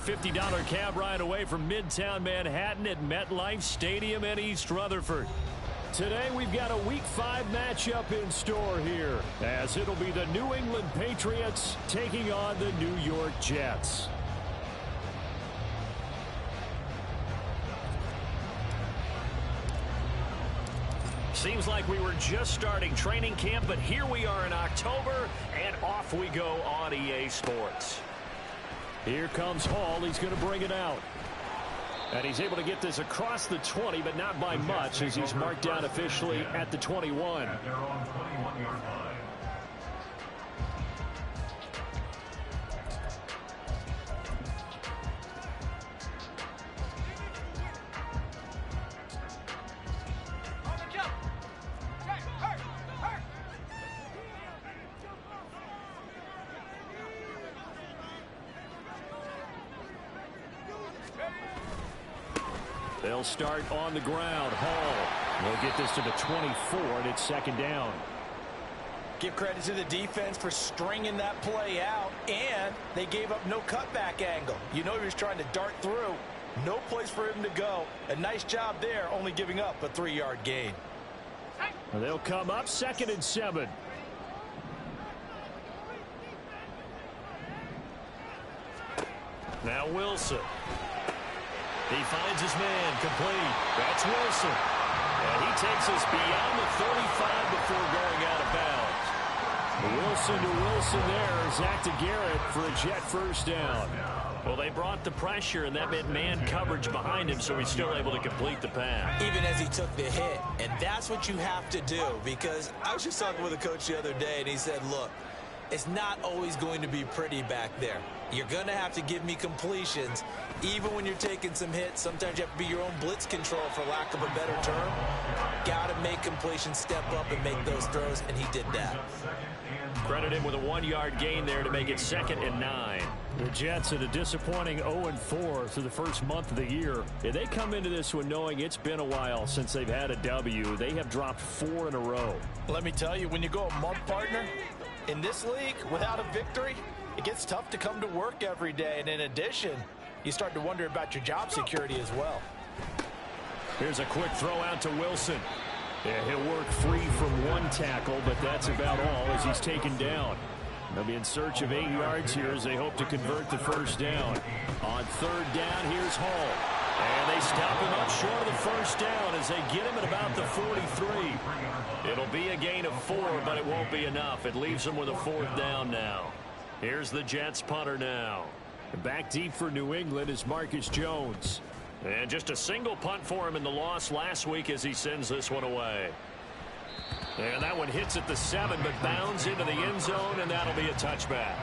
$50 cab ride away from Midtown Manhattan at MetLife Stadium in East Rutherford. Today we've got a Week 5 matchup in store here, as it'll be the New England Patriots taking on the New York Jets. Seems like we were just starting training camp, but here we are in October, and off we go on EA Sports. Here comes Hall. He's going to bring it out. And he's able to get this across the 20, but not by much, as he's marked down officially at the 21. They'll start on the ground. Hall will get this to the 24, and it's second down. Give credit to the defense for stringing that play out, and they gave up no cutback angle. You know he was trying to dart through. No place for him to go. A nice job there, only giving up a 3-yard gain. They'll come up 2nd and 7. Now Wilson. He finds his man complete. That's Wilson. And he takes us beyond the 35 before going out of bounds. Wilson to Wilson there. Zach to Garrett for a Jet first down. Well, they brought the pressure, and that meant man coverage behind him, so he's still able to complete the pass. Even as he took the hit. And that's what you have to do, because I was just talking with a coach the other day, and he said, look, it's not always going to be pretty back there. You're going to have to give me completions. Even when you're taking some hits, sometimes you have to be your own blitz control, for lack of a better term. Got to make completions, step up, and make those throws, and he did that. Credit him with a 1-yard gain there to make it 2nd and 9. The Jets at a disappointing 0-4 through the first month of the year. They come into this one knowing it's been a while since they've had a W. They have dropped 4 in a row. Let me tell you, when you go a month, partner, in this league, without a victory, it gets tough to come to work every day. And in addition, you start to wonder about your job security as well. Here's a quick throw out to Wilson. Yeah, he'll work free from one tackle, but that's about all as he's taken down. They'll be in search of 8 yards here as they hope to convert the first down. On 3rd down, here's Hall. And they stop him up short of the first down as they get him at about the 43. It'll be a gain of 4, but it won't be enough. It leaves them with a 4th down now. Here's the Jets punter now. Back deep for New England is Marcus Jones. And just a single punt for him in the loss last week as he sends this one away. And that one hits at the 7, but bounds into the end zone, and that'll be a touchback.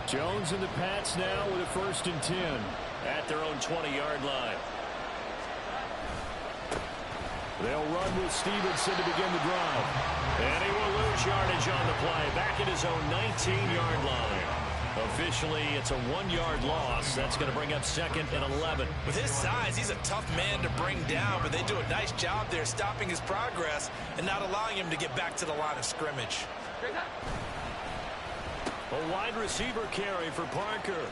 Jones and the Pats now with a 1st and 10 at their own 20-yard line. They'll run with Stevenson to begin the drive. And he will lose yardage on the play, back at his own 19-yard line. Officially, it's a 1-yard loss. That's going to bring up 2nd and 11. With his size, he's a tough man to bring down, but they do a nice job there stopping his progress and not allowing him to get back to the line of scrimmage. A wide receiver carry for Parker.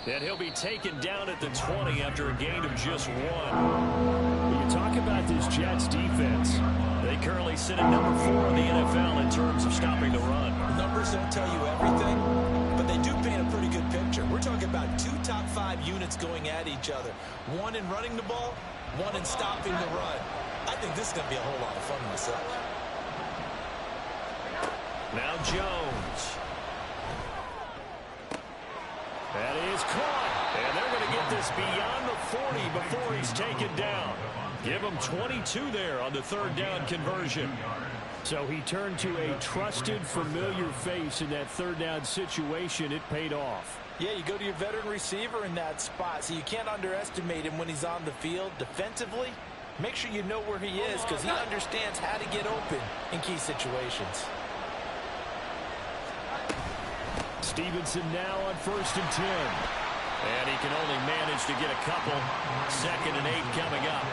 And he'll be taken down at the 20 after a gain of just 1. When you talk about this Jets defense, they currently sit at number 4 in the NFL in terms of stopping the run. Numbers don't tell you everything, but they do paint a pretty good picture. We're talking about 2 top 5 units going at each other. 1 in running the ball, 1 in stopping the run. I think this is going to be a whole lot of fun myself. Now Jones. That is caught. And they're going to get this beyond the 40 before he's taken down. Give him 22 there on the 3rd down conversion. So he turned to a trusted, familiar face in that 3rd down situation. It paid off. Yeah, you go to your veteran receiver in that spot, so you can't underestimate him when he's on the field defensively. Make sure you know where he is because he understands how to get open in key situations. Stevenson now on 1st and 10. And he can only manage to get a couple. 2nd and 8 coming up.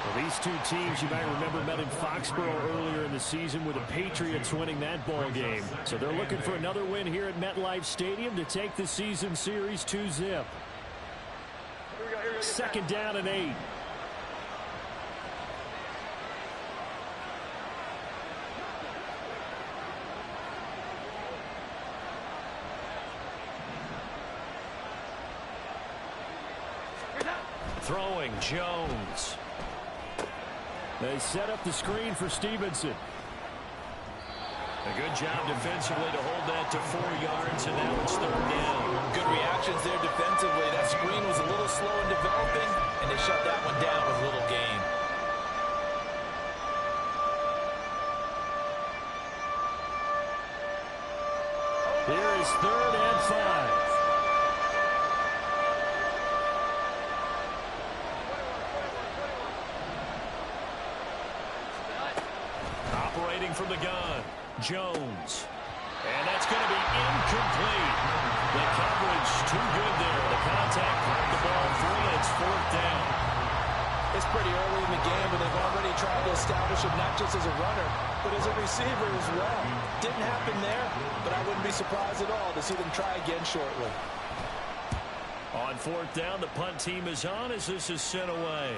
Well, these two teams, you might remember, met in Foxborough earlier in the season with the Patriots winning that ball game. So they're looking for another win here at MetLife Stadium to take the season series 2-zip. 2nd down and 8. Throwing, Jones. They set up the screen for Stevenson. A good job defensively to hold that to 4 yards, and now it's 3rd down. Good reactions there defensively. That screen was a little slow in developing, and they shut that one down with little gain. Here is 3rd and 5. From the gun, Jones. And that's going to be incomplete. The coverage too good there. The contact caught the ball free. It's 4th down. It's pretty early in the game, but they've already tried to establish him not just as a runner, but as a receiver as well. Didn't happen there, but I wouldn't be surprised at all to see them try again shortly. On 4th down, the punt team is on as this is sent away.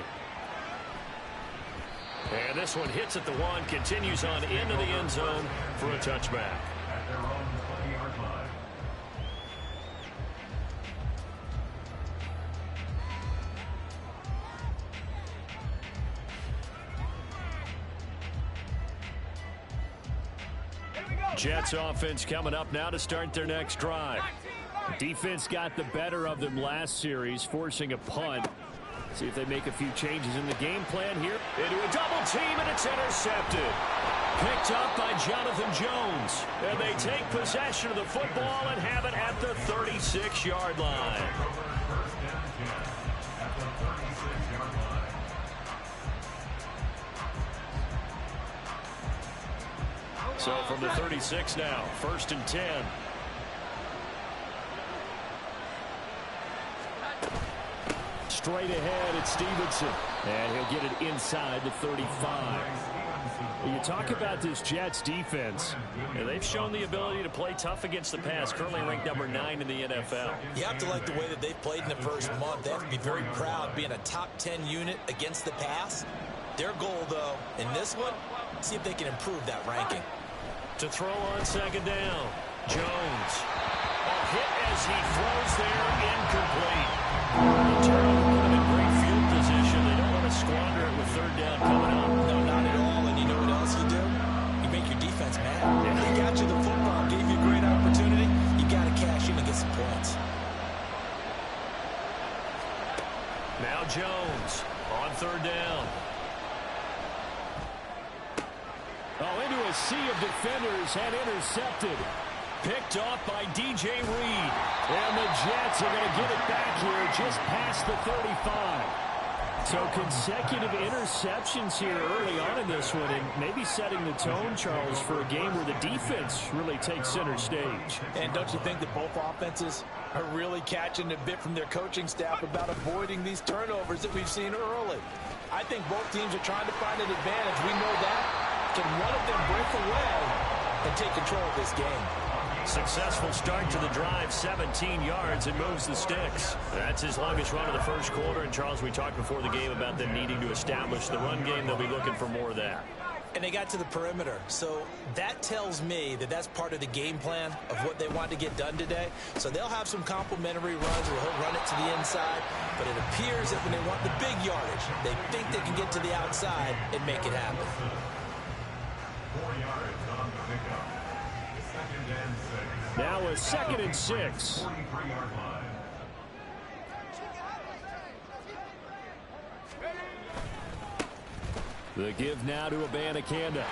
And this one hits at the 1, continues on into the end zone for a touchback. Jets offense coming up now to start their next drive. Defense got the better of them last series, forcing a punt. See if they make a few changes in the game plan here. Into a double team, and it's intercepted. Picked up by Jonathan Jones. And they take possession of the football and have it at the 36-yard line. So from the 36 now, 1st and 10. Straight ahead, it's Stevenson. And he'll get it inside the 35. When you talk about this Jets defense, they've shown the ability to play tough against the pass, currently ranked number 9 in the NFL. You have to like the way that they've played in the first month. They have to be very proud being a top 10 unit against the pass. Their goal, though, in this one, see if they can improve that ranking. To throw on 2nd down, Jones. A hit as he throws there, incomplete. In great field position. They don't want to squander it with 3rd down coming up. No, not at all. And you know what else you do? You make your defense mad. Yeah. They got you the football, gave you a great opportunity. You got to cash in and get some points. Now Jones on 3rd down. Oh, into a sea of defenders, and intercepted. Picked off by DJ Reed. And the Jets are going to get it back here just past the 35. So consecutive interceptions here early on in this one, and maybe setting the tone, Charles, for a game where the defense really takes center stage. And don't you think that both offenses are really catching a bit from their coaching staff about avoiding these turnovers that we've seen early? I think both teams are trying to find an advantage. We know that. Can one of them break away and take control of this game? Successful start to the drive, 17 yards, and moves the sticks. That's his longest run of the first quarter. And, Charles, we talked before the game about them needing to establish the run game. They'll be looking for more of that. And they got to the perimeter. So that tells me that that's part of the game plan of what they want to get done today. So they'll have some complementary runs where he'll run it to the inside. But it appears that when they want the big yardage, they think they can get to the outside and make it happen. 4 yards on the pickup. 2nd and 6. Now a 2nd and 6. 43-yard line. The give now to Abanikanda.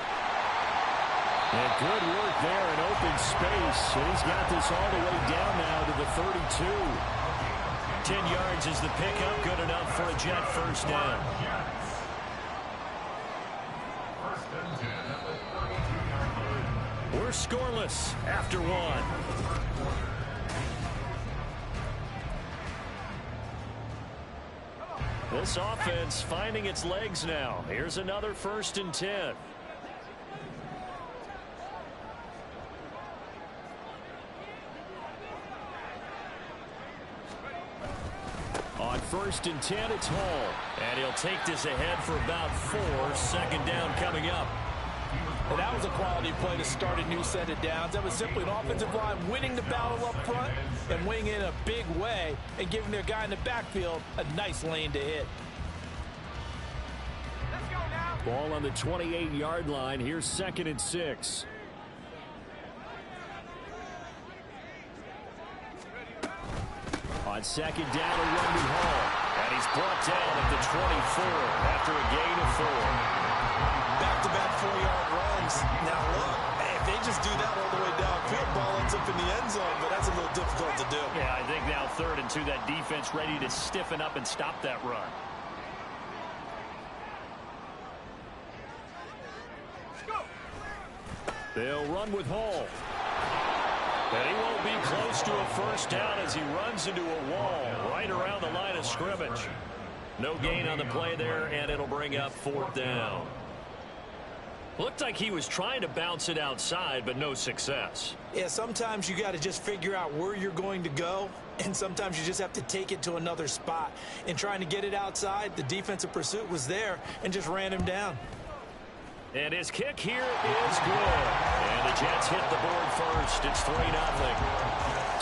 And good work there in open space. And he's got this all the way down now to the 32. 10 yards is the pickup. Good enough for a Jet first down. We're scoreless after one. This offense finding its legs now. Here's another 1st and 10. On 1st and 10, it's Hall. And he'll take this ahead for about 4. 2nd down coming up. And that was a quality play to start a new set of downs. That was simply an offensive line winning the battle up front and winning in a big way and giving their guy in the backfield a nice lane to hit. Let's go now. Ball on the 28-yard line. Here's 2nd and 6. On 2nd down, a run to Hall. And he's brought down at the 24 after a gain of 4. Back-to-back 4-yard runs. Now look, if they just do that all the way downfield, ball ends up in the end zone, but that's a little difficult to do. Yeah, I think now 3rd and 2, that defense ready to stiffen up and stop that run. They'll run with Hall. And he won't be close to a 1st down as he runs into a wall right around the line of scrimmage. No gain on the play there, and it'll bring up 4th down. Looked like he was trying to bounce it outside, but no success. Yeah, sometimes you got to just figure out where you're going to go, and sometimes you just have to take it to another spot. In trying to get it outside, the defensive pursuit was there and just ran him down. And his kick here is good. And the Jets hit the board first. It's 3-0.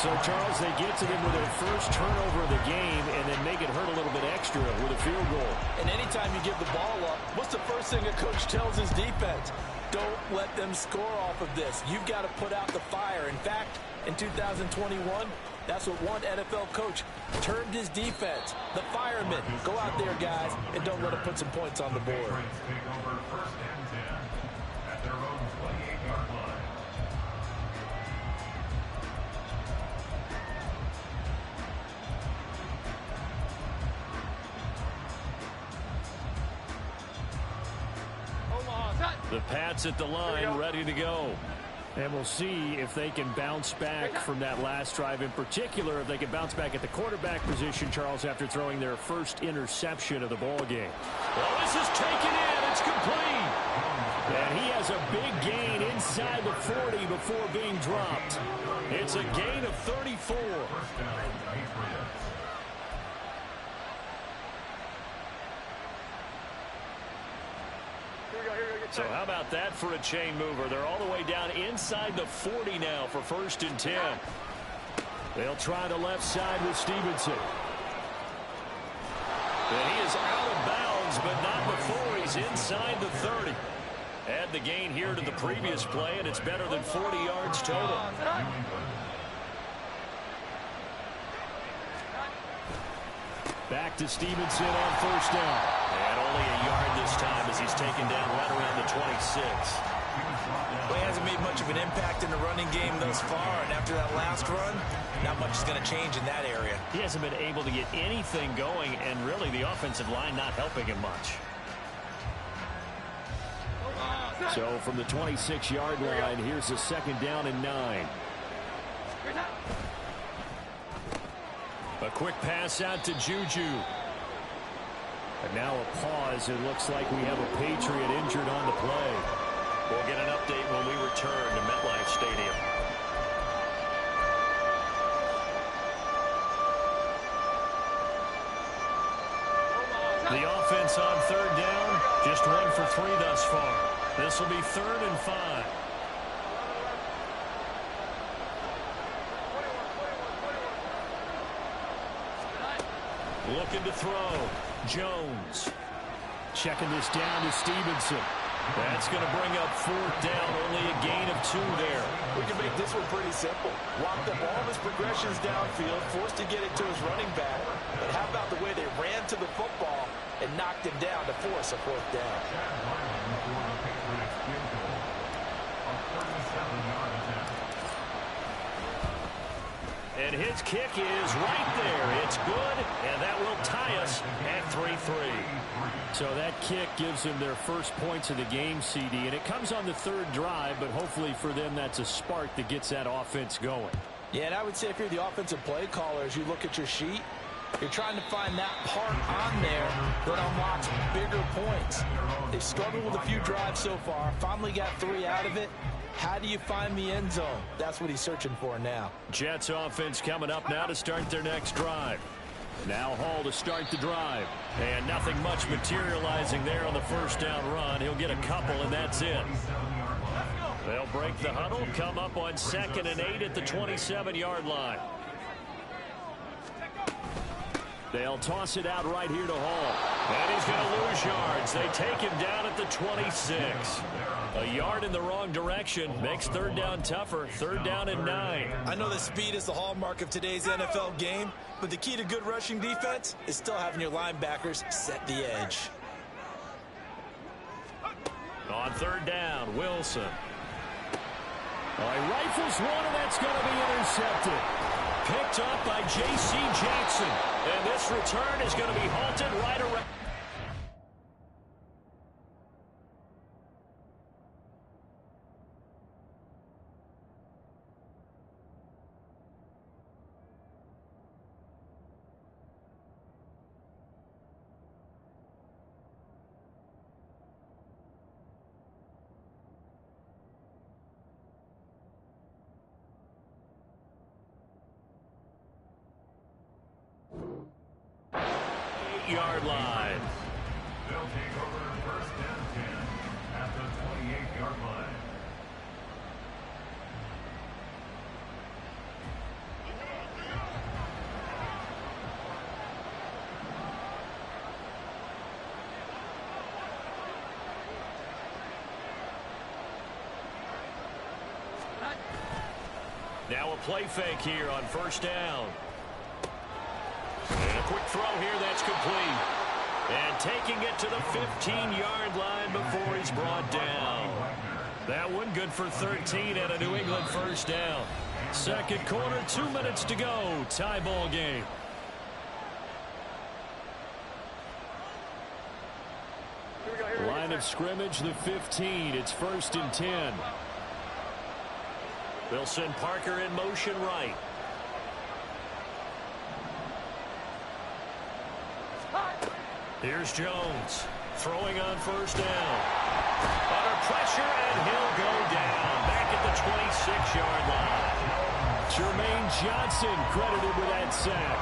So, Charles, they get to them with their first turnover of the game and then make it hurt a little bit extra with a field goal. And anytime you give the ball up, what's the first thing a coach tells his defense? Don't let them score off of this. You've got to put out the fire. In fact, in 2021, that's what one NFL coach termed his defense. The firemen. Go out there, guys, and don't let them put some points on the board. Take over 1st and 10 at their own 28-yard line. The Pats at the line, ready to go. And we'll see if they can bounce back from that last drive. In particular, if they can bounce back at the quarterback position, Charles, after throwing their first interception of the ball game. Well, this is taken in. It's complete. And he has a big gain inside the 40 before being dropped. It's a gain of 34. So how about that for a chain mover? They're all the way down inside the 40 now for 1st and 10. They'll try the left side with Stevenson. And he is out of bounds, but not before he's inside the 30. Add the gain here to the previous play, and it's better than 40 yards total. Back to Stevenson on 1st down. And only a yard this time as he's taken down right around the 26. Well, he hasn't made much of an impact in the running game thus far, and after that last run, not much is going to change in that area. He hasn't been able to get anything going, and really the offensive line not helping him much. So from the 26-yard line, here's a 2nd down and 9. A quick pass out to Juju. And now a pause. It looks like we have a Patriot injured on the play. We'll get an update when we return to MetLife Stadium. The offense on 3rd down, just 1 for 3 thus far. This will be 3rd and 5. Looking to throw. Jones. Checking this down to Stevenson. That's going to bring up 4th down. Only a gain of 2 there. We can make this one pretty simple. Locked up all of his progressions downfield, forced to get it to his running back. But how about the way they ran to the football and knocked him down to force a 4th down? And his kick is right there. It's good, and that will tie us at 3-3. So that kick gives them their first points of the game, CD, and it comes on the 3rd drive, but hopefully for them that's a spark that gets that offense going. Yeah, and I would say if you're the offensive play caller, as you look at your sheet, You're trying to find that part on there that unlocks bigger points. They've struggled with a few drives so far. Finally got 3 out of it. How do you find the end zone? That's what he's searching for now. Jets offense coming up now to start their next drive. Now Hall to start the drive. And nothing much materializing there on the first down run. He'll get a couple, and that's it. They'll break the huddle, come up on 2nd and 8 at the 27-yard line. They'll toss it out right here to Hall. And he's going to lose yards. They take him down at the 26. A yard in the wrong direction makes 3rd down tougher. 3rd down and 9. I know that speed is the hallmark of today's NFL game, but the key to good rushing defense is still having your linebackers set the edge. On 3rd down, Wilson. Oh, he rifles one, and that's going to be intercepted. Picked up by J.C. Jackson. And this return is going to be halted right around. Yard line. They'll take over 1st and 10 at the 28-yard line. Now a play fake here on 1st down. And a quick throw here that's complete. And taking it to the 15-yard line before he's brought down. That one good for 13 and a New England 1st down. 2nd quarter, 2 minutes to go. Tie ball game. Line of scrimmage, the 15. It's 1st and 10. They'll send Parker in motion right. Here's Jones throwing on 1st down. Under pressure, and he'll go down back at the 26-yard line. Jermaine Johnson credited with that sack.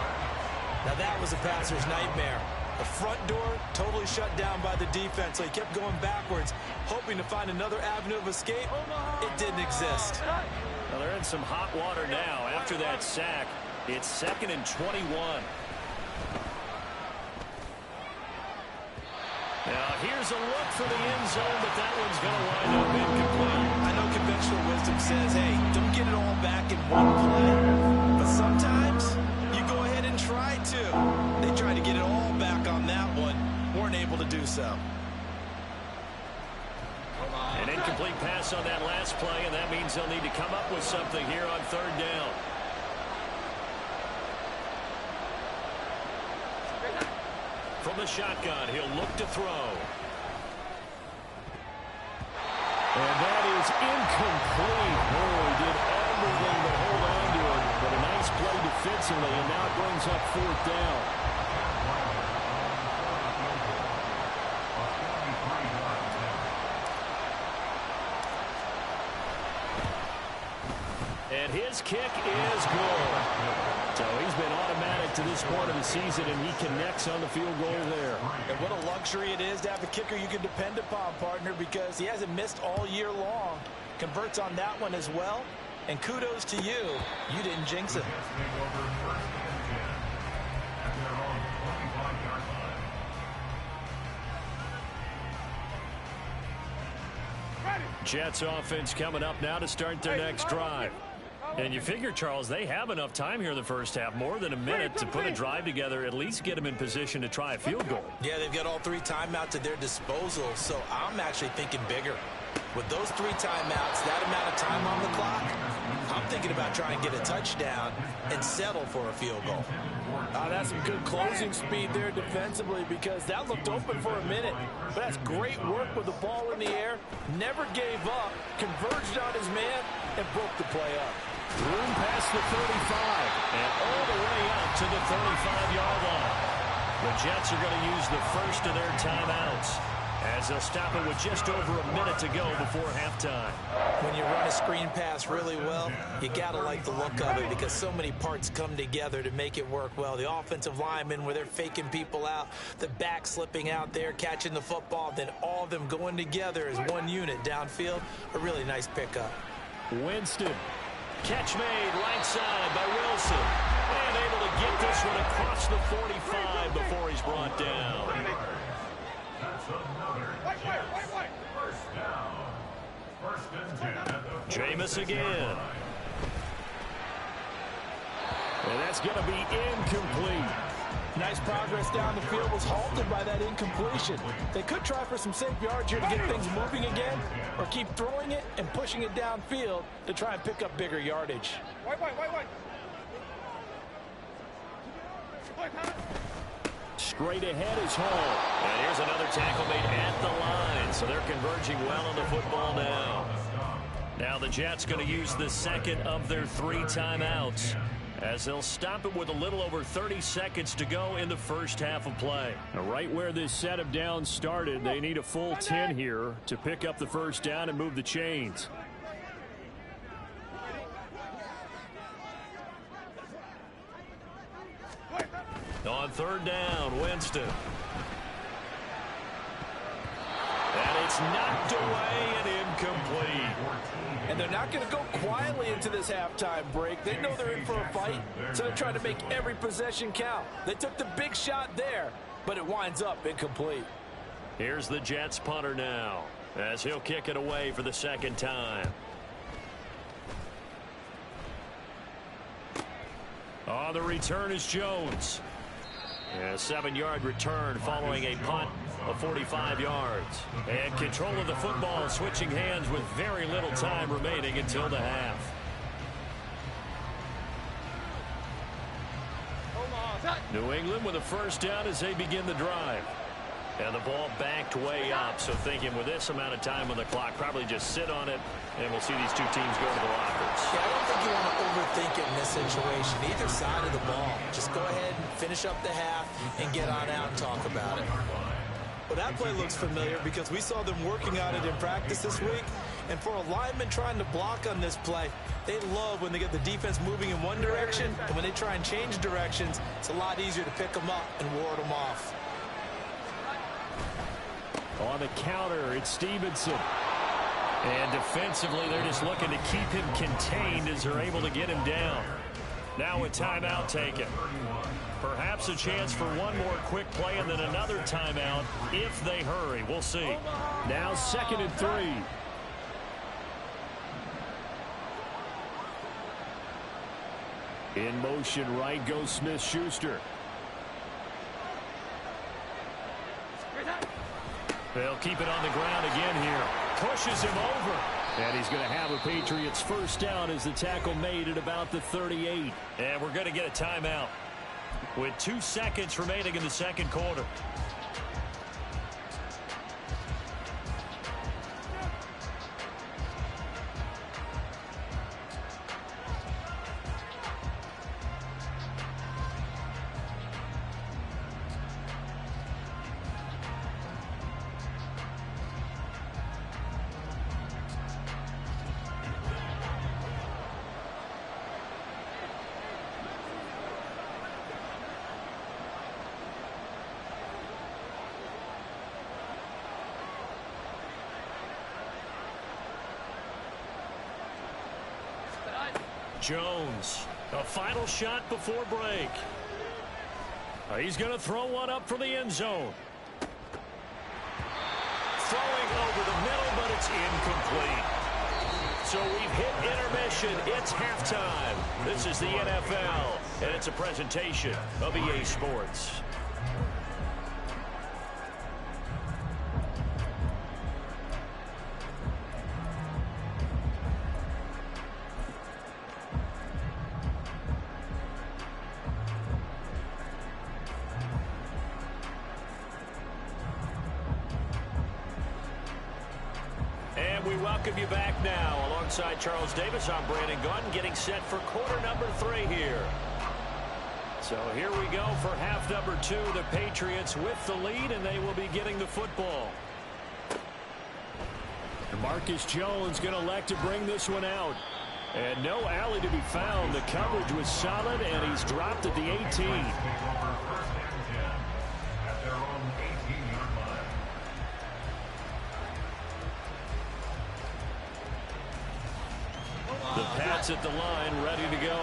Now that was a passer's nightmare. The front door totally shut down by the defense, so he kept going backwards, hoping to find another avenue of escape. It didn't exist. Well, they're in some hot water now after that sack. It's 2nd and 21. Now, here's a look for the end zone, but that one's going to wind up incomplete. I know conventional wisdom says, hey, don't get it all back in one play. But sometimes you go ahead and try to. They tried to get it all back on that one. Weren't able to do so. An incomplete pass on that last play, and that means they'll need to come up with something here on 3rd down. From the shotgun, he'll look to throw. And that is incomplete. Oh, he did everything to hold on to it, but a nice play defensively, and now it brings up 4th down. And his kick is good. So he's been automatic to this point of the season, and he connects on the field goal there. And what a luxury it is to have a kicker you can depend upon, partner, because he hasn't missed all year long. Converts on that one as well. And kudos to you. You didn't jinx it. Jets offense coming up now to start their next drive. And you figure, Charles, they have enough time here in the first half, more than a minute to put a drive together, at least get them in position to try a field goal. Yeah, they've got all 3 timeouts at their disposal, so I'm actually thinking bigger. With those 3 timeouts, that amount of time on the clock, I'm thinking about trying to get a touchdown and settle for a field goal. That's some good closing speed there defensively, because that looked open for a minute. But that's great work with the ball in the air. Never gave up, converged on his man, and broke the play up. Room past the 35 and all the way up to the 35-yard line. The Jets are going to use the first of their timeouts as they'll stop it with just over a minute to go before halftime. When you run a screen pass really well, you got to like the look of it because so many parts come together to make it work well. The offensive linemen, where they're faking people out, the back slipping out there, catching the football, then all of them going together as one unit downfield. A really nice pickup. Winston. Catch made right side by Wilson. And able to get this one across the 45 before he's brought down. First down. First and 10 at the Jameis again. And that's going to be incomplete. Nice progress down the field was halted by that incompletion. They could try for some safe yards here to get things moving again, or keep throwing it and pushing it downfield to try and pick up bigger yardage. Straight ahead is Hall. And here's another tackle made at the line. So they're converging well on the football now. Now the Jets going to use the second of their 3 timeouts, as they'll stop it with a little over 30 seconds to go in the first half of play. Now, right where this set of downs started, they need a full 10 here to pick up the first down and move the chains. On third down, Winston. And it's knocked away and incomplete. And they're not going to go quietly into this halftime break. They know they're in for a fight, so they're trying to make every possession count. They took the big shot there, but it winds up incomplete. Here's the Jets punter now, as he'll kick it away for the second time. On the return is Jones. A 7-yard return following a punt of 45 yards. And control of the football, switching hands with very little time remaining until the half. New England with a first down as they begin the drive. And the ball backed way up, so thinking with this amount of time on the clock, probably just sit on it, and we'll see these two teams go to the lockers. Yeah, I don't think you want to overthink it in this situation. Either side of the ball. Just go ahead and finish up the half and get on out and talk about it. Well, that play looks familiar because we saw them working on it in practice this week. And for a lineman trying to block on this play, they love when they get the defense moving in one direction, and when they try and change directions, it's a lot easier to pick them up and ward them off. On the counter, it's Stevenson. And defensively, they're just looking to keep him contained as they're able to get him down. Now a timeout taken. Perhaps a chance for one more quick play and then another timeout if they hurry. We'll see. Now 2nd and 3. In motion, right goes Smith-Schuster. They'll keep it on the ground again here. Pushes him over. And he's going to have a Patriots first down as the tackle made at about the 38. And we're going to get a timeout with 2 seconds remaining in the second quarter. Jones, a final shot before break. He's going to throw one up for the end zone. Throwing over the middle, but it's incomplete. So we've hit intermission. It's halftime. This is the NFL, and it's a presentation of EA Sports. welcome you back now. Alongside Charles Davis, I'm Brandon Gaudin, getting set for quarter number 3 here. So here we go for half number 2. The Patriots with the lead, and they will be getting the football. Marcus Jones going to elect to bring this one out. And no alley to be found. The coverage was solid, and he's dropped at the 18. First and 10 at their own 18-yard line. The Pats at the line, ready to go.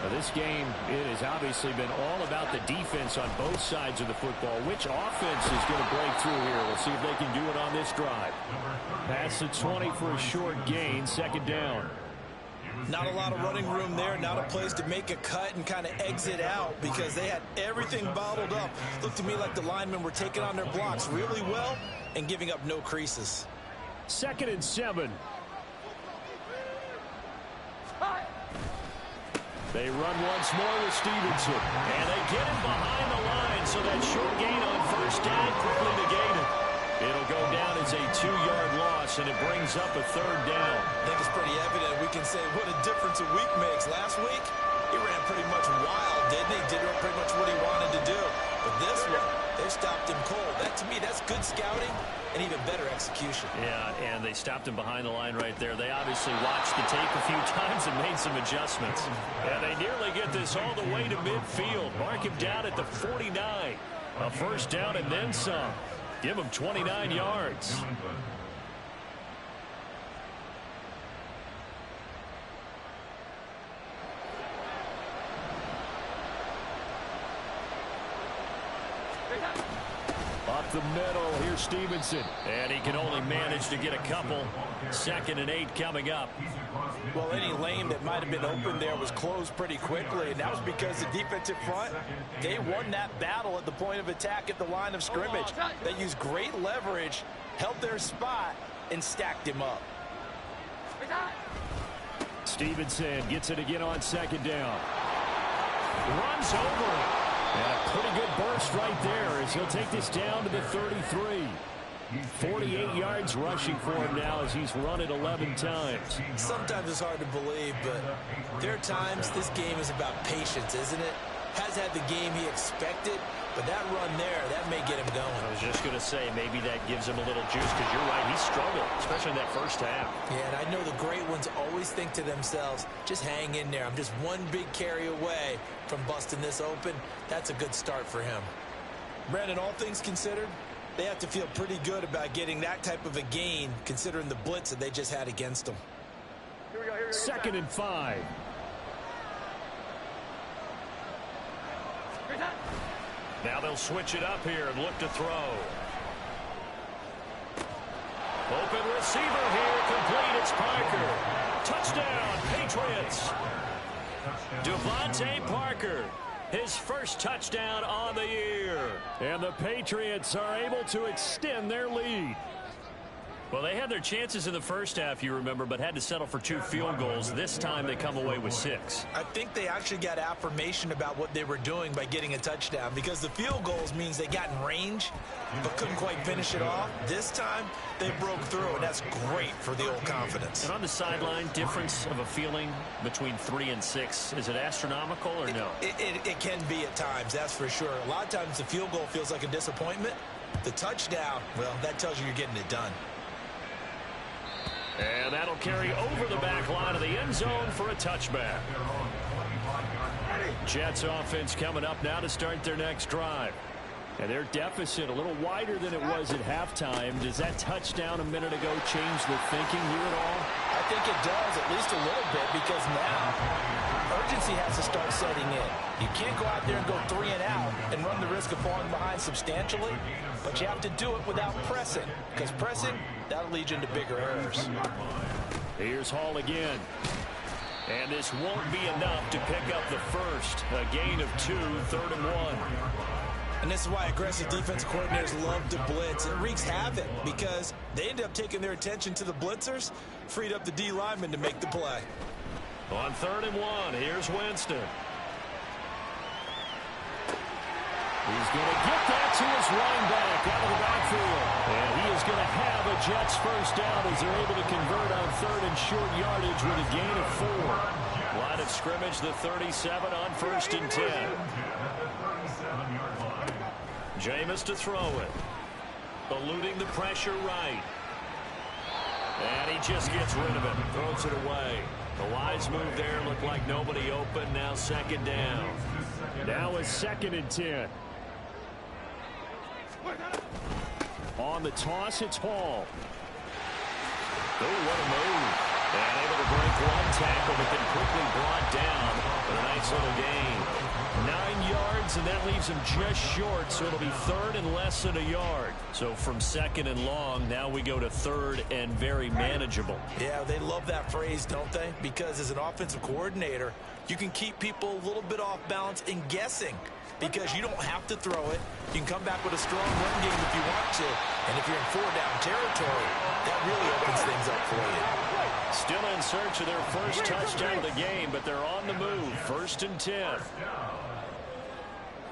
Now this game, it has obviously been all about the defense on both sides of the football. Which offense is going to break through here? We'll see if they can do it on this drive. Pass to 20 for a short gain, second down. Not a lot of running room there, not a place to make a cut and kind of exit out because they had everything bottled up. Looked to me like the linemen were taking on their blocks really well and giving up no creases. 2nd and 7. They run once more with Stevenson. And they get him behind the line, so that short gain on first down quickly negated. It'll go down as a 2-yard loss, and it brings up a 3rd down. I think it's pretty evident. We can say what a difference a week makes. Last week, he ran pretty much wild, didn't he? Did pretty much what he wanted to do. But this one, they stopped him cold. That, to me, that's good scouting and even better execution. Yeah, and they stopped him behind the line right there. They obviously watched the tape a few times and made some adjustments. And they nearly get this all the way to midfield. Mark him down at the 49. A first down and then some. Give him 29 yards. Up the middle, here's Stevenson. And he can only manage to get a couple. 2nd and 8 coming up. Well, any lane that might have been open there was closed pretty quickly, and that was because the defensive front, they won that battle at the point of attack at the line of scrimmage. They used great leverage, held their spot, and stacked him up. Stevenson gets it again on 2nd down. Runs over it. And a pretty good burst right there as he'll take this down to the 33. 48 yards rushing for him now as he's run it 11 times. Sometimes it's hard to believe, but there are times this game is about patience, isn't it? Has had the game he expected, but that run there, that may get him going. I was just going to say, maybe that gives him a little juice because you're right, he struggled, especially in that first half. Yeah, and I know the great ones always think to themselves, just hang in there. I'm just one big carry away from busting this open. That's a good start for him. Brandon, all things considered, they have to feel pretty good about getting that type of a gain considering the blitz that they just had against them. 2nd and 5. Now they'll switch it up here and look to throw. Open receiver here, complete, it's Parker. Touchdown, Patriots. Devontae Parker, his first touchdown on the year. And the Patriots are able to extend their lead. Well, they had their chances in the first half, you remember, but had to settle for 2 field goals. This time they come away with 6. I think they actually got affirmation about what they were doing by getting a touchdown because the field goals means they got in range but couldn't quite finish it off. This time they broke through, and that's great for the old confidence. And on the sideline, difference of a feeling between 3 and 6, is it astronomical or no? It can be at times, that's for sure. A lot of times the field goal feels like a disappointment. The touchdown, well, that tells you you're getting it done. And that'll carry over the back line of the end zone for a touchback. Jets offense coming up now to start their next drive. And their deficit a little wider than it was at halftime. Does that touchdown a minute ago change the thinking here at all? I think it does, at least a little bit, because now urgency has to start setting in. You can't go out there and go 3 and out and run the risk of falling behind substantially, but you have to do it without pressing, because pressing, that'll lead you into bigger errors. Here's Hall again. And this won't be enough to pick up the first. A gain of 2, 3rd and 1. And this is why aggressive defensive coordinators love to blitz. It wreaks havoc because they end up taking their attention to the blitzers, freed up the D lineman to make the play. On 3rd and 1, here's Winston. He's going to get that to his running back out of the backfield. And he is going to have a Jets first down as they're able to convert on third and short yardage with a gain of 4. Line of scrimmage, the 37 on first and 10. Jameis to throw it. Eluding the pressure right. And he just gets rid of it. Throws it away. The wise move there. Looked like nobody open. Now second down. Now it's second and 10. On the toss, it's Hall. Oh, what a move. And able to break one tackle, but then quickly brought down with a nice little gain. 9 yards, and that leaves him just short, so it'll be third and less than a yard. So from second and long, now we go to third and very manageable. Yeah, they love that phrase, don't they? Because as an offensive coordinator, you can keep people a little bit off balance and guessing because you don't have to throw it. You can come back with a strong run game if you want to. And if you're in 4-down territory, that really opens things up for you. Still in search of their first touchdown of the game, but they're on the move. First and 10.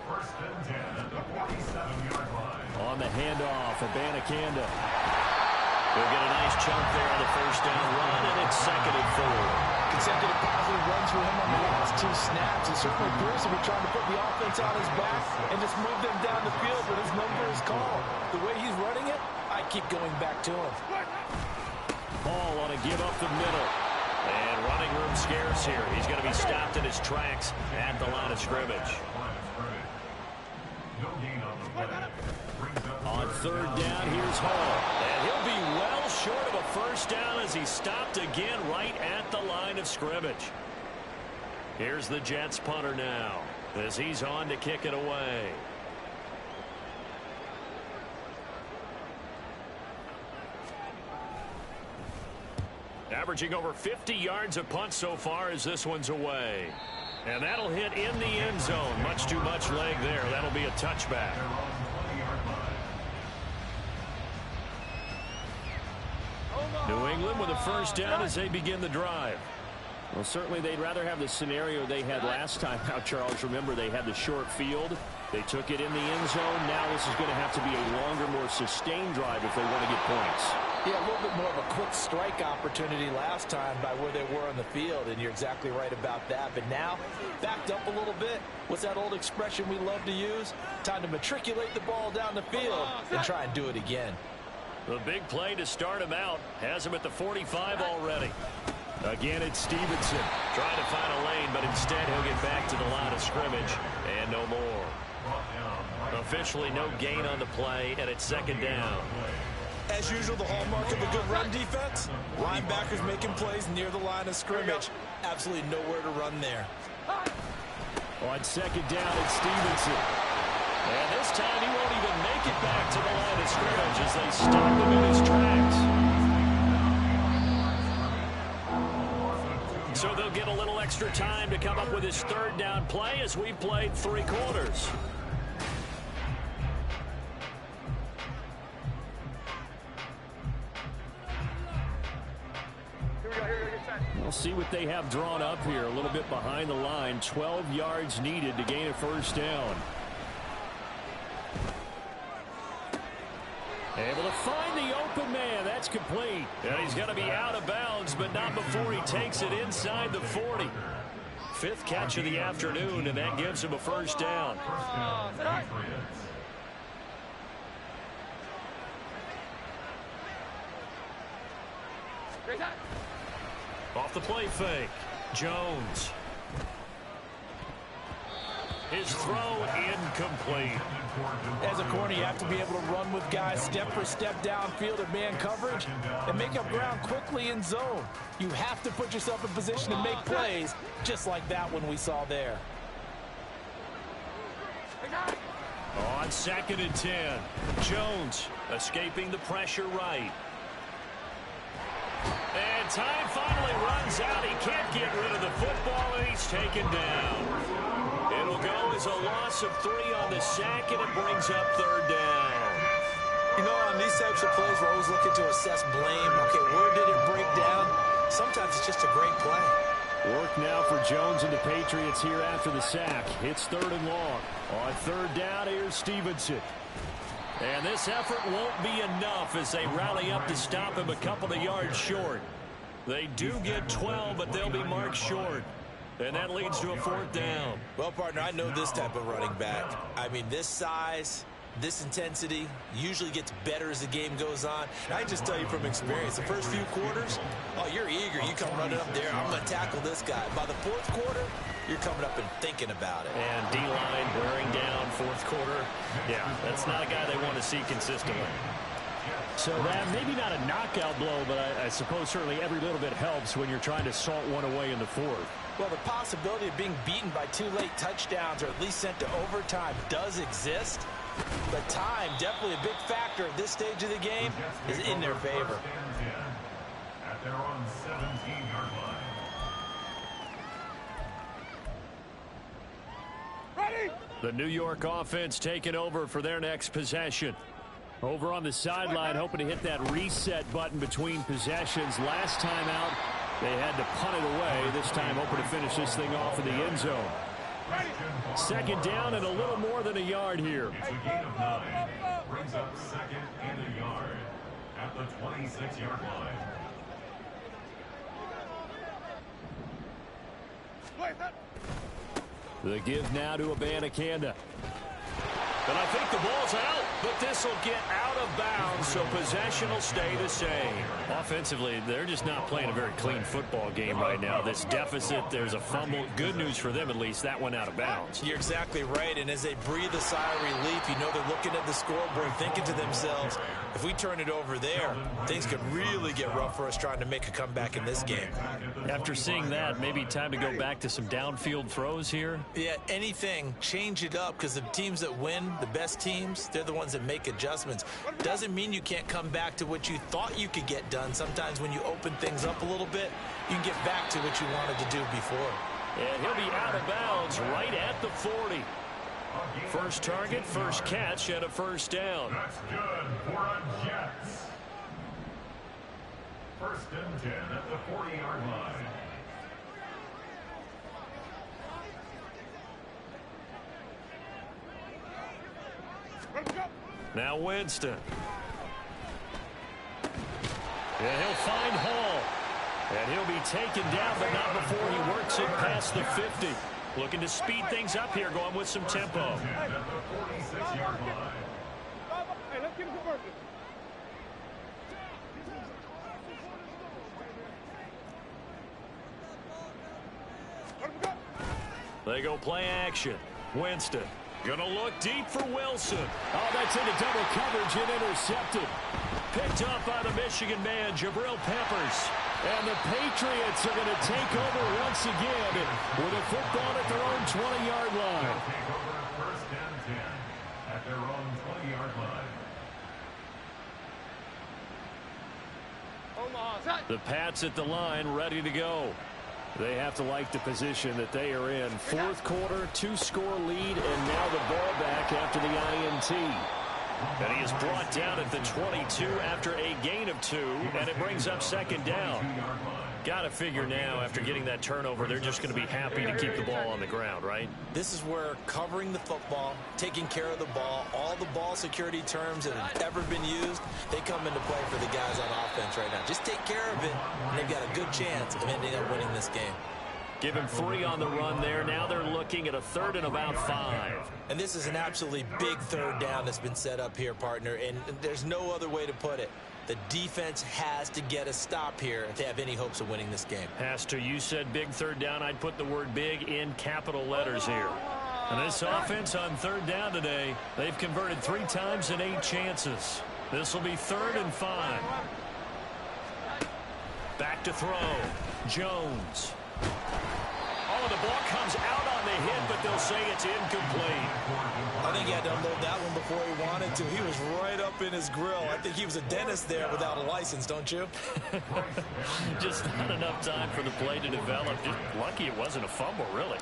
First and 10 at the 47-yard line. On the handoff, Abanikanda. They'll get a nice chunk there on the first down run, and it's second and 4. Consecutive positive runs for him on the last 2 snaps. He certainly appears to be trying to put the offense on his back and just move them down the field when his number is called. The way he's running it, I keep going back to him. Hall on a give up the middle. And running room scarce here. He's going to be stopped in his tracks at the line of scrimmage. No gain on the play. On third down, here's Hall. And he'll be well short of a first down as he's stopped again right at the line of scrimmage. Here's the Jets punter now as he's on to kick it away. Averaging over 50 yards a punt so far as this one's away. And that'll hit in the end zone. Much too much leg there. That'll be a touchback. New England with a first down as they begin the drive. Well, certainly they'd rather have the scenario they had last time out, Charles. Remember, they had the short field. They took it in the end zone. Now this is going to have to be a longer, more sustained drive if they want to get points. Yeah, a little bit more of a quick strike opportunity last time by where they were on the field, and you're exactly right about that. But now, backed up a little bit. What's that old expression we love to use? Time to matriculate the ball down the field and try and do it again. The big play to start him out has him at the 45 already. Again, it's Stevenson trying to find a lane, but instead he'll get back to the line of scrimmage and no more. Officially no gain on the play, and it's second down. As usual, the hallmark of a good run defense, linebackers making plays near the line of scrimmage. Absolutely nowhere to run there. On second down, it's Stevenson. And this time he won't even make it back to the line of scrimmage as they stop him in his tracks. So they'll get a little extra time to come up with his third down play as we played 3 quarters. We'll see what they have drawn up here. A little bit behind the line. 12 yards needed to gain a first down. Able to find the open man. That's complete. And he's going to be out of bounds, but not before he takes it inside the 40. 5th catch of the afternoon, and that gives him a first down. Off the play fake. Jones. His throw incomplete. As a corner, you have to be able to run with guys step for step downfield in man coverage and make up ground quickly in zone. You have to put yourself in position to make plays, just like that one we saw there. On second and 10, Jones escaping the pressure right. And time finally runs out. He can't get rid of the football, and he's taken down. It'll go as a loss of 3 on the sack, and it brings up third down. You know, on these types of plays, we're always looking to assess blame. Okay, where did it break down? Sometimes it's just a great play. Work now for Jones and the Patriots here after the sack. It's 3rd and long. On 3rd down, here's Stevenson. And this effort won't be enough as they rally up to stop him a couple of yards short. They do get 12, but they'll be marked short. And that leads to a 4th down. Well, partner, I know this type of running back. I mean, this size, this intensity usually gets better as the game goes on. And I just tell you from experience, the first few quarters, oh, you're eager. You come running up there, I'm going to tackle this guy. By the 4th quarter, you're coming up and thinking about it. And D-line wearing down 4th quarter. Yeah, that's not a guy they want to see consistently. So that maybe not a knockout blow, but I suppose certainly every little bit helps when you're trying to salt one away in the 4th. Well, the possibility of being beaten by 2 late touchdowns or at least sent to overtime does exist. But time, definitely a big factor at this stage of the game, is in their favor. At their own 17-yard line. Ready? The New York offense taking over for their next possession. Over on the sideline, hoping to hit that reset button between possessions. Last time out, they had to punt it away. This time, hoping to finish this thing off in the end zone. 2nd down and a little more than a yard here. It's a gain of 9. Brings up 2nd and a yard at the 26-yard line. The give now to Abanikanda. And I think the ball's out, but this will get out of bounds, so possession will stay the same. Offensively, they're just not playing a very clean football game right now. This deficit, there's a fumble. Good news for them, at least. That went out of bounds. You're exactly right, and as they breathe a sigh of relief, you know they're looking at the scoreboard, thinking to themselves, if we turn it over there, things could really get rough for us trying to make a comeback in this game. After seeing that, maybe time to go back to some downfield throws here? Yeah, anything, change it up, because the teams that win, the best teams, they're the ones that make adjustments. Doesn't mean you can't come back to what you thought you could get done. Sometimes when you open things up a little bit, you can get back to what you wanted to do before. And he'll be out of bounds right at the 40. First target, first catch, and a 1st down. That's good for a Jets. 1st and 10 at the 40-yard line. Now Winston. And he'll find Hall. And he'll be taken down, but not before he works it past the 50. Looking to speed things up here, going with some tempo. At the 46-yard line. Hey, let's get him converted. They go play action. Winston gonna look deep for Wilson. Oh, that's into double coverage and intercepted. Picked up by the Michigan man, Jabril Peppers. And the Patriots are going to take over once again with a football at their own 20-yard line. Take over 1st and 10 at their own 20-yard line. The Pats at the line, ready to go. They have to like the position that they are in. 4th quarter, 2-score lead, and now the ball back after the INT. And he is brought down at the 22 after a gain of 2, and it brings up 2nd down. Got to figure now, after getting that turnover, they're just going to be happy to keep the ball on the ground, right? This is where covering the football, taking care of the ball, all the ball security terms that have ever been used, they come into play for the guys on offense right now. Just take care of it, and they've got a good chance of ending up winning this game. Give him 3 on the run there. Now they're looking at a 3rd and about 5. And this is an absolutely big 3rd down that's been set up here, partner, and there's no other way to put it. The defense has to get a stop here if they have any hopes of winning this game. Pastor, you said big 3rd down. I'd put the word big in capital letters here. And this offense on 3rd down today, they've converted 3 times in 8 chances. This will be 3rd and 5. Back to throw. Jones. Oh, the ball comes out on the hit, but they'll say it's incomplete. I think he had to unload that one before he wanted to. He was right up in his grill. I think he was a dentist there without a license, don't you? Just not enough time for the play to develop. Just lucky it wasn't a fumble, really.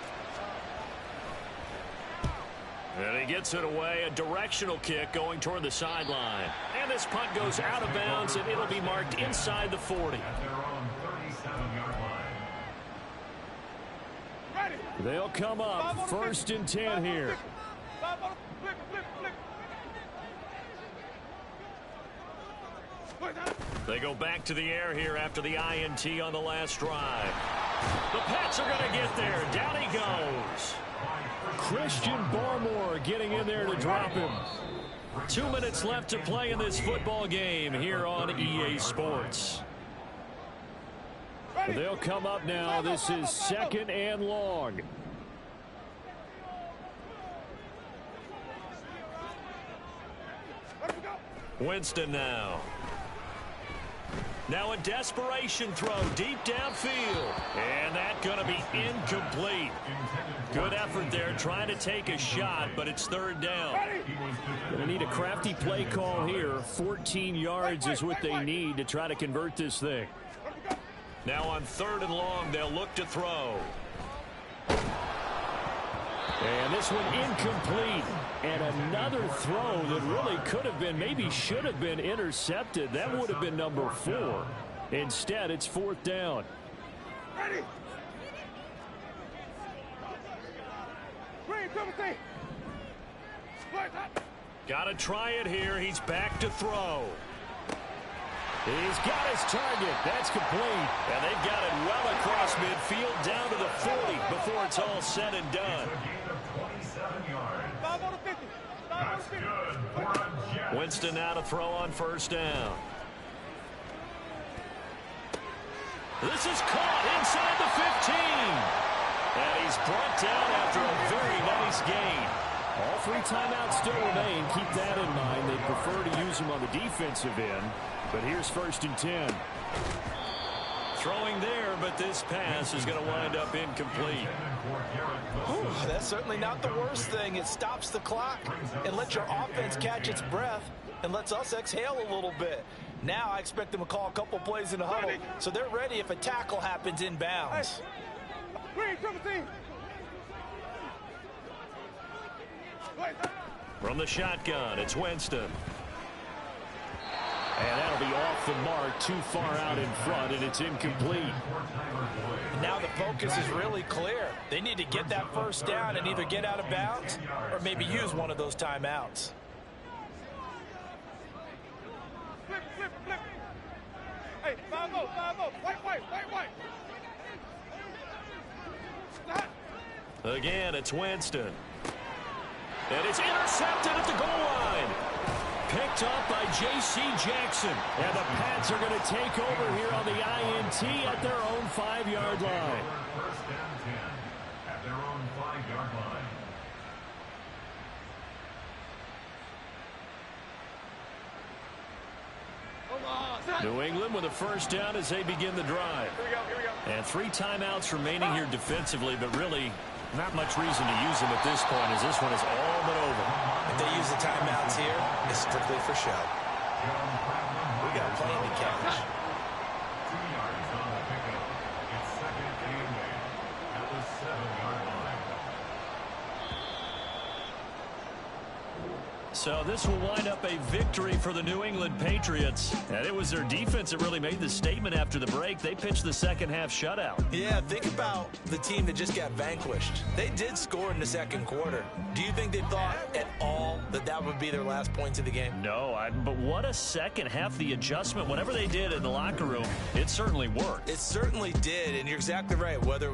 And he gets it away, a directional kick going toward the sideline. And this punt goes out of bounds, and it'll be marked inside the 40. At their own 37-yard line. They'll come up 1st and 10 here. They go back to the air here after the INT on the last drive. The Pats are going to get there. Down he goes. Christian Barmore getting in there to drop him. 2 minutes left to play in this football game here on EA Sports. They'll come up now. This is 2nd and long. Winston now. Now a desperation throw deep downfield. And that's going to be incomplete. Good effort there trying to take a shot, but it's 3rd down. Going to need a crafty play call here. 14 yards is what they need to try to convert this thing. Now on 3rd and long, they'll look to throw. And this one incomplete. And another throw that really could have been, maybe should have been intercepted. That would have been number 4. Instead, it's 4th down. Ready. Got to try it here. He's back to throw. He's got his target. That's complete. And they've got it well across midfield down to the 40 before it's all said and done. Winston now to throw on 1st down. This is caught inside the 15. And he's brought down after a very nice gain. All 3 timeouts still remain. Keep that in mind. They prefer to use them on the defensive end. But here's 1st and 10. Throwing there, but this pass is going to wind up incomplete. Whew, that's certainly not the worst thing. It stops the clock and lets your offense catch its breath and lets us exhale a little bit. Now I expect them to call a couple plays in the huddle, so they're ready if a tackle happens inbounds. From the shotgun, it's Winston. And that'll be off the mark, too far out in front, and it's incomplete. Now the focus is really clear. They need to get that 1st down and either get out of bounds or maybe use one of those timeouts. Flip. Hey, 5-0, white. Again, it's Winston. And it's intercepted at the goal line. Picked up by J.C. Jackson. And the Pats are going to take over here on the INT at their own 5-yard line. 1st and 10 at their own 5-yard line. New England with a 1st down as they begin the drive. Here we go. And 3 timeouts remaining here defensively, but really not much reason to use them at this point as this one is all but over. If they use the timeouts here, it's strictly for show. We got plenty to catch. 2 yards on the pickup. It's 2nd and 8 at the 7-yard line. So this will wind up a victory for the New England Patriots. And it was their defense that really made the statement after the break. They pitched the second half shutout. Yeah, think about the team that just got vanquished. They did score in the 2nd quarter. Do you think they thought at all that that would be their last points of the game? No, but what a second half. The adjustment, whatever they did in the locker room, it certainly worked. It certainly did, and you're exactly right. Whether